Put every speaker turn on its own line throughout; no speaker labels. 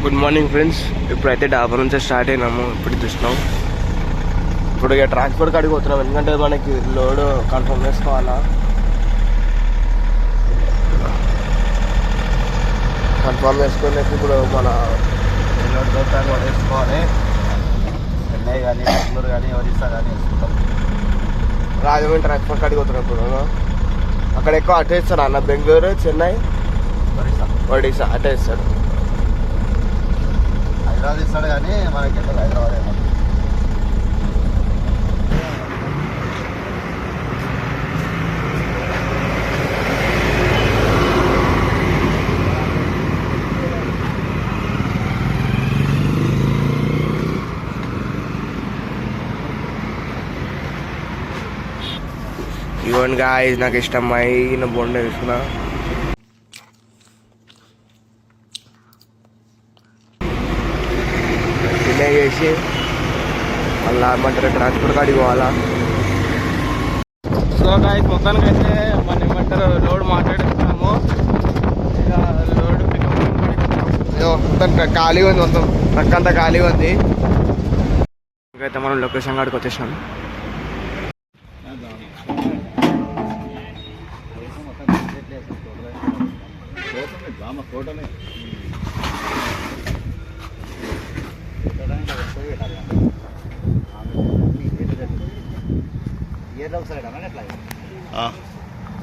Good morning friends. ఇప్పుడైతే డాబా నుంచి స్టార్ట్ అయినాము. ఇప్పుడు చూసినాం. ఇప్పుడు ఇక ట్రాన్స్పోర్ట్ కాడికి పోతున్నాం, ఎందుకంటే మనకి లోడ్ కన్ఫర్మ్ చేసుకోవాలా. కన్ఫర్మ్ చేసుకునే ఇప్పుడు మన లోడ్ దొరకాలి కూడా వేసుకోవాలి. చెన్నై కానీ బెంగళూరు కానీ ఒరిస్సా కానీ వేసుకుంటాం. రాజమండ్రి ట్రాన్స్పోర్ట్ కాడికి పోతున్నాం. ఇప్పుడు అక్కడ ఎక్కువ అటే ఇస్తాడు అన్న, బెంగళూరు, చెన్నై, ఒడిస్సా అటే ఇస్తాడు. హైదరాబాద్ ఇస్తాడు కానీ మనకి ఎంత హైదరాబాద్ ఏమో. ఇవన్ గాయ్స్, నాకు ఇష్టమైన బోండా తీసుకున్నా. డిలే చేసి మళ్ళీ ఏమంటారు ట్రాన్స్పోర్ట్ కాడికి పోవాలా. సో గాయ్స్, మొత్తానికి అయితే మన ఏమంటారు లోడ్ మాట్లాడుతున్నాము. ఇక లోడ్ పికప్ మొత్తం ఖాళీగా ఉంది, మొత్తం ట్రక్ అంతా ఖాళీగా ఉంది. ఇంకైతే మనం లొకేషన్ కాడికి వచ్చేసినాం.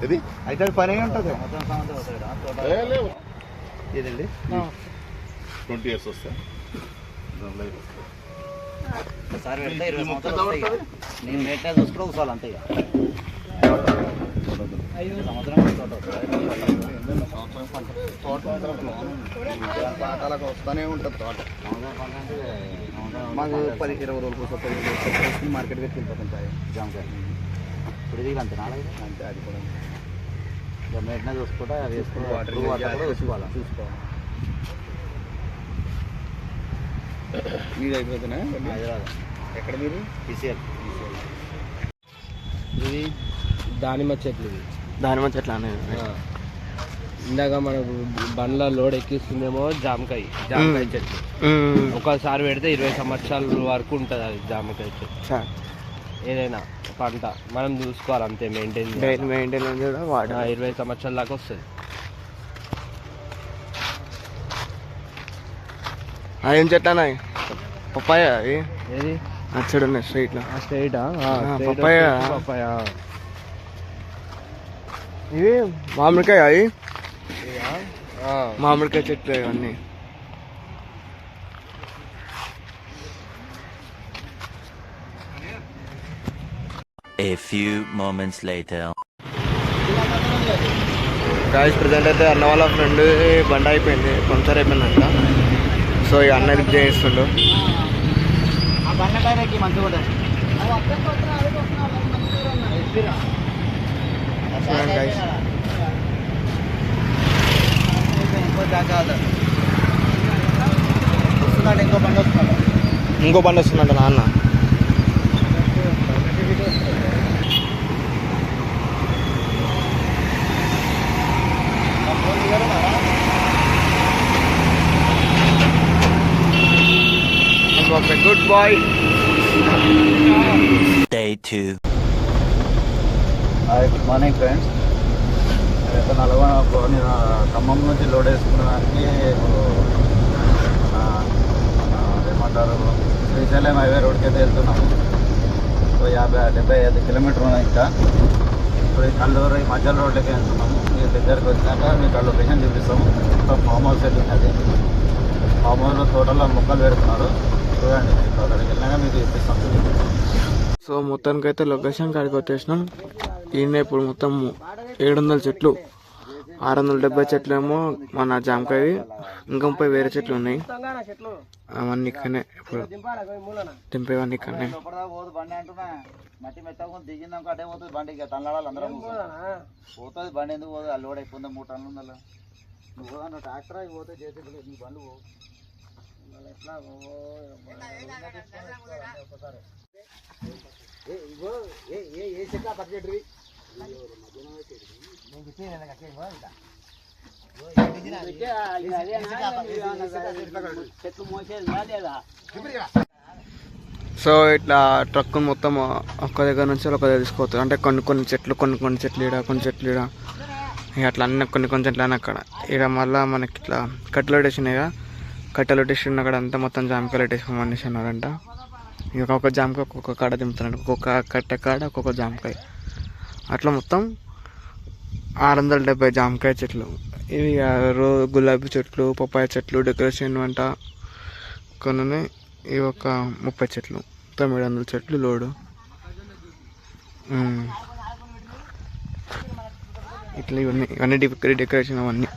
ఇది
అయితే పని ఉంటుంది.
ఏదండి 20 years వస్తాయి.
ఒకసారి పెడితే 20 సంవత్సరాలు వస్తాయి. నేను మేట చూసుకుంటూ కూర్చోవాలి అంతే.
పాఠాలకు వస్తూనే ఉంటుంది తోట.
మాకు 10-20 రోజులు కూర్చో మార్కెట్ పెట్టి వెళ్ళిపోతుంటాయి జామకాయ. ఇప్పుడు ఇది అంతే అంతే. అది కూడా మేటనే చూసుకుంటా వేసుకుంటూ వాటర్ చూసుకోవాలి.
మీరు అయిపోతున్నా
హైదరాబాద్.
ఎక్కడ మీరు?
PCL.
ఇది దానిమ్మ చెట్లు.
దానిమ్మ చెట్లు అనేది
ఇందాక మనకు బండ్ల లోడ్ ఎక్కిస్తుందేమో జామకాయ చెట్టు. ఒకసారి పెడితే 20 సంవత్సరాల వరకు ఉంటుంది అది జామకాయ చెట్టు. ఏదైనా పంట మనం చూసుకోవాలి అంతే, మెయింటైన్ కూడా 20 సంవత్సరాల దాకా వస్తుంది. ఏం చెట్టు అన్న? పప్పాయ. ఏది అచ్చడు ఉన్నాయి స్ట్రైట్ పప్పాయ. ఇవి మామిడికాయ. అవి మామిడికాయ చెట్లు ఇవన్నీ.
A few moments later.
Guys, present అయితే అన్న వాళ్ళ ఫ్రెండ్ బండి అయిపోయింది, పంచర్ అయిపోయిందంట. సో ఈ అన్న రిప్ చేస్తుండు. ఇంకో బండి వస్తుందంట నాన్న. Good bye.
Day 2.
Good morning friends. Khammam నుంచి లోడ్ వేసుకున్న దానికి ఏమంటారు శ్రీశైలం హైవే రోడ్కి అయితే వెళ్తున్నాము. సో 50-75 కిలోమీటర్ ఉన్నాయి ఇంకా. ఇప్పుడు ఈ కల్లూరు ఈ మధ్యలో రోడ్లకి వెళ్తున్నాము. మీ దగ్గరికి వచ్చినాక మీకు లొకేషన్ చూపిస్తాము. ఫామ్ హౌస్ అయితే ఉన్నది. ఫామ్ హౌస్లో తోటలో మొక్కలు పెడుతున్నారు, చూడండి. అక్కడికి వెళ్ళినాక మీకు చూపిస్తాం.
సో మొత్తానికి అయితే లొకేషన్ కాడికి వచ్చేసినాం. ఈయన ఇప్పుడు మొత్తం 700 చెట్లు, 670 చెట్లు ఏమో మన జామకాయ, ఇంకా 30 వేరే చెట్లు ఉన్నాయి. అవన్నీ ఇక్కడనే ఇప్పుడు దింపేవన్నీ ఇక్కడనే.
మట్టి మెత్తగా దిగిందాక అటే పోతుంది బండి. ఇక తనలాడాలి అందరం పోతుంది బండి. ఎందుకు పోతుంది? ఆ లోడ్ అయిపోయింది 3 టన్నులు ఉందా. నువ్వు ట్రాక్టర్ అవి పోతే చేతి నీ బండ్లు పో. ఎట్లా ఒకసారి ఏ చెక్క పచ్చడి
సో ఇట్లా ట్రక్ మొత్తం ఒక్క దగ్గర నుంచి ఒక దగ్గర తీసుకోవచ్చు. అంటే కొన్ని చెట్లు ఈడ కొన్ని చెట్లు ఈడ ఇక అట్లా అన్నీ కొన్ని చెట్లు అని అక్కడ ఈడ మళ్ళీ మనకి ఇట్లా కట్టెలు పెట్టేసినాయి కదా, కట్టెలు పెట్టేసిన అక్కడ అంతా మొత్తం జామకాయలు పెట్టేసి మనిషి అన్నారంట. ఇక ఒక్కొక్క జామకాయ ఒక్కొక్క కాడ దింపుతున్నాడు, ఒక్కొక్క కట్టె కాడ ఒక్కొక్క జామకాయ. అట్లా మొత్తం 670 జామకాయ చెట్లు. ఇవి గులాబీ చెట్లు, పప్పాయ చెట్లు, డెకరేషన్ అంట కొన్ని. ఇవి ఒక 30 చెట్లు, 900 చెట్లు లోడు. ఇట్లా ఇవన్నీ డెకరేషన్ అవన్నీ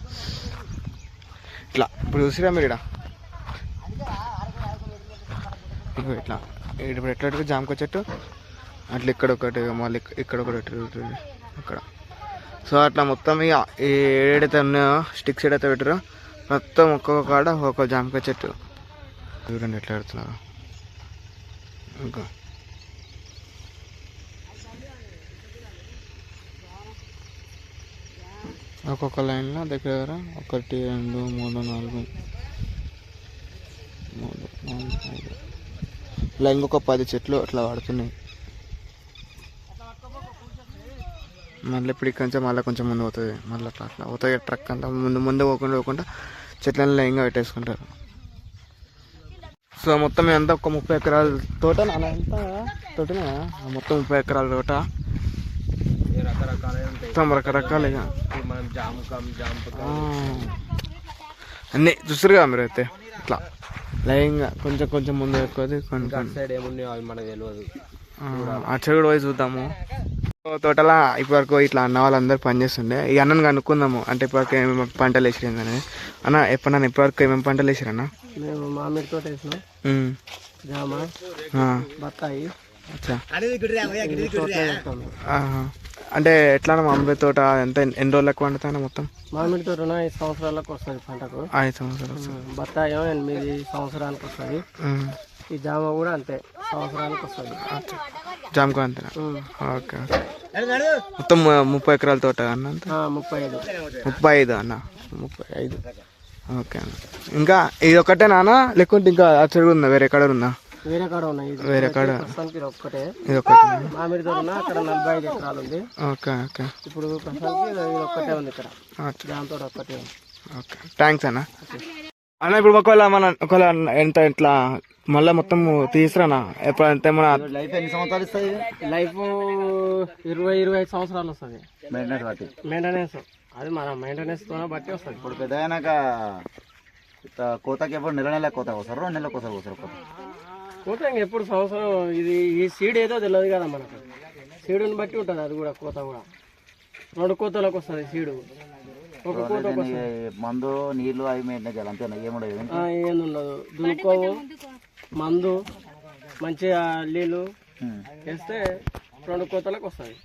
ఇట్లా. ఇప్పుడు చూసిరా మీరు ఇట్లా ఇప్పుడు ఎట్లా జామకాయ చెట్టు అట్లా ఇక్కడ ఒకటి, మళ్ళీ ఇక్కడ ఒకటి అక్కడ. సో అట్లా మొత్తం ఇక ఏడైతే ఉన్నాయో స్టిక్స్ ఏడైతే పెట్టారో మొత్తం ఒక్కొక్క కాడ ఒక్కొక్క జామకాయ చెట్టు. చూడండి ఎట్లా పెడుతున్నారు. ఇంకా ఒక్కొక్క లైన్లో దగ్గర 1 2 3 4 5 ఇలా ఇంకొక 10 చెట్లు అట్లా పడుతున్నాయి. మళ్ళీ ఇప్పుడు ఇక్కడి నుంచి మళ్ళీ కొంచెం ముందు పోతుంది, మళ్ళీ అట్లా పోతాయి. ట్రక్ అంతా ముందు పోకుండా చెట్లను లైన్గా పెట్టేసుకుంటారు. సో మొత్తం ఇదంతా ఒక 30 ఎకరాల తోట. ఎంత తోటనా మొత్తం 30 ఎకరాల తోట. మొత్తం రకరకాలుగా అన్నీ చూసారుగా మీరు అయితే. ఇట్లా లైన్గా కొంచెం ముందు ఎక్కువ
సైడ్ ఏమున్నాయో అవి మనకు తెలియదు.
అటు కూడా పోయి చూద్దాము. తోటలా ఇప్పటివరకు ఇట్లా అన్న వాళ్ళందరూ పనిచేస్తుండే. ఈ అన్నను కనుక్కుందాము, అంటే ఇప్పటివరకు ఏమేమి పంటలు వేసిరు అని. అన్న ఎప్పుడన్నా ఇప్పటివరకు ఏమేమి పంటలు వేసిరన్నా?
మేము మామిడి తోట వేసినాం, జామ, బత్తాయి.
అంటే ఎట్లా మామిడి తోట ఎన్ని రోజులకు పండుతాను మొత్తం?
మామిడి తోట 5 సంవత్సరాలకు వస్తుంది పంటకు.
5 సంవత్సరాలు.
బత్తాయి 8 సంవత్సరాలకు వస్తుంది. ఈ జామ కూడా అంతే, సంవత్సరానికి వస్తుంది.
జామకాయ అంతేనా? ఓకే. మొత్తం 30 ఎకరాల తోట అన్న? 35 అన్న. 35. ఓకే అన్న. ఇంకా ఇది ఒక్కటే నాన్న లేకుంటే ఇంకా అచ్చడి ఉందా? వేరే కాడ ఉందా?
వేరే కాడ ఉన్నాయి.
వేరే కాడ
ఒక్కటే.
ఇది ఒక్కటే
మామిడి తోట అక్కడ 45 ఎకరాలు ఉంది.
Okay okay.
ఇప్పుడు ప్రస్తుతానికి ఇది ఒక్కటే ఉంది ఇక్కడ, జామ తోట ఒక్కటే ఉంది.
ఓకే థ్యాంక్స్ అన్న. అన్న ఇప్పుడు ఒకవేళ ఎంత ఇట్లా మళ్ళీ మొత్తం తీసుకురానా ఎప్పుడు ఎంత మన
లైఫ్ ఎన్ని సంవత్సరాలు ఇస్తుంది?
లైఫ్ 20-25 సంవత్సరాలు వస్తుంది.
మెయింటెనెన్స్ బట్టి.
మెయింటెనెన్స్ అది మన మెయింటెనెన్స్ తో బట్టి వస్తుంది.
ఇప్పుడు పెద్ద అయినాక కోతకి ఎప్పుడు నెల కోత వస్తారు, 2 నెలలకు ఒకసారి కోత.
కోత ఎప్పుడు సంవత్సరం. ఇది ఈ సీడ్ ఏదో తెలియదు కదా మనకు, సీడుని బట్టి ఉంటుంది అది కూడా. కోత కూడా 2 కోతలకు వస్తుంది సీడు. ఒక కోత
మందు నీళ్లు అవి మెయింటైన్ చేయాలి అంతేనా?
ఏమి ఉండదు, దులుకోవు, మందు మంచిగా నీళ్ళు వేస్తే 2 కోతలకు వస్తుంది.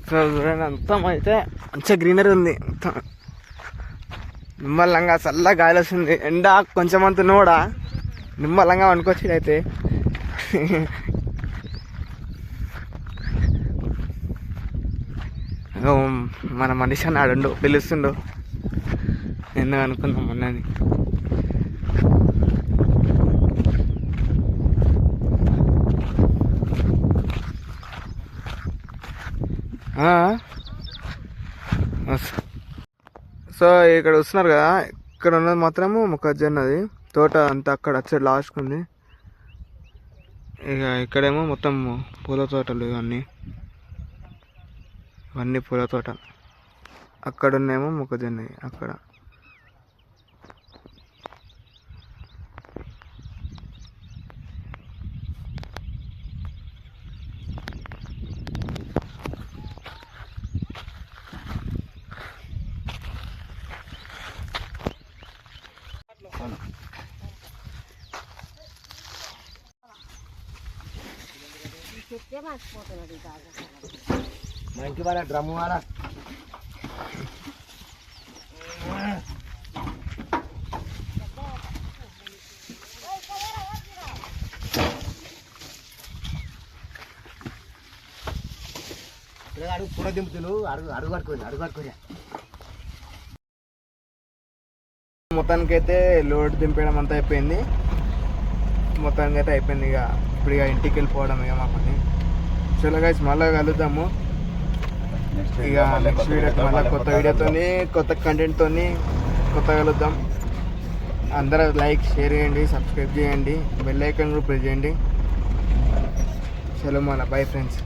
సో చూడండి అంతా అయితే మంచిగా గ్రీనరీ ఉంది. నిమ్మలంగా చల్ల గాలి వస్తుంది. ఎండ కొంచెం అంత కూడా నిమ్మలంగా అనుకోవచ్చు అయితే. మన మనిషి అని ఆడుండు పిలుస్తుండు, ఎందుకు అనుకున్నాం అన్నని. సో ఇక్కడ వస్తున్నారు కదా, ఇక్కడ ఉన్నది మాత్రము మొక్కజొన్నది తోట అంతా. అక్కడ వచ్చేది లాస్ట్కి ఉంది. ఇక ఇక్కడేమో మొత్తం పూల తోటలు, ఇవన్నీ పూల తోట. అక్కడ ఉన్నాయేమో మొక్కజొన్న అక్కడ.
మంచి వారా డ్రమ్ము వారా.
అడుగు పుర దింపుతులు అడుగు పట్టుకోని మొత్తానికైతే లోడ్ దింపేయడం అంతా అయిపోయింది. మొత్తానికి అయితే అయిపోయింది. ఇప్పుడు ఇంటికి వెళ్ళిపోవడం మా పని. చలో గైస్ మళ్ళీ కలుద్దాము నెక్స్ట్ వీడియోకి. మళ్ళీ కొత్త వీడియోతోని కొత్త కంటెంట్తోని కొత్త కలుద్దాం. అందరూ లైక్ షేర్ చేయండి, సబ్స్క్రైబ్ చేయండి, బెల్ ఐకాన్ కూడా ప్రెస్ చేయండి. చలో మన బై ఫ్రెండ్స్.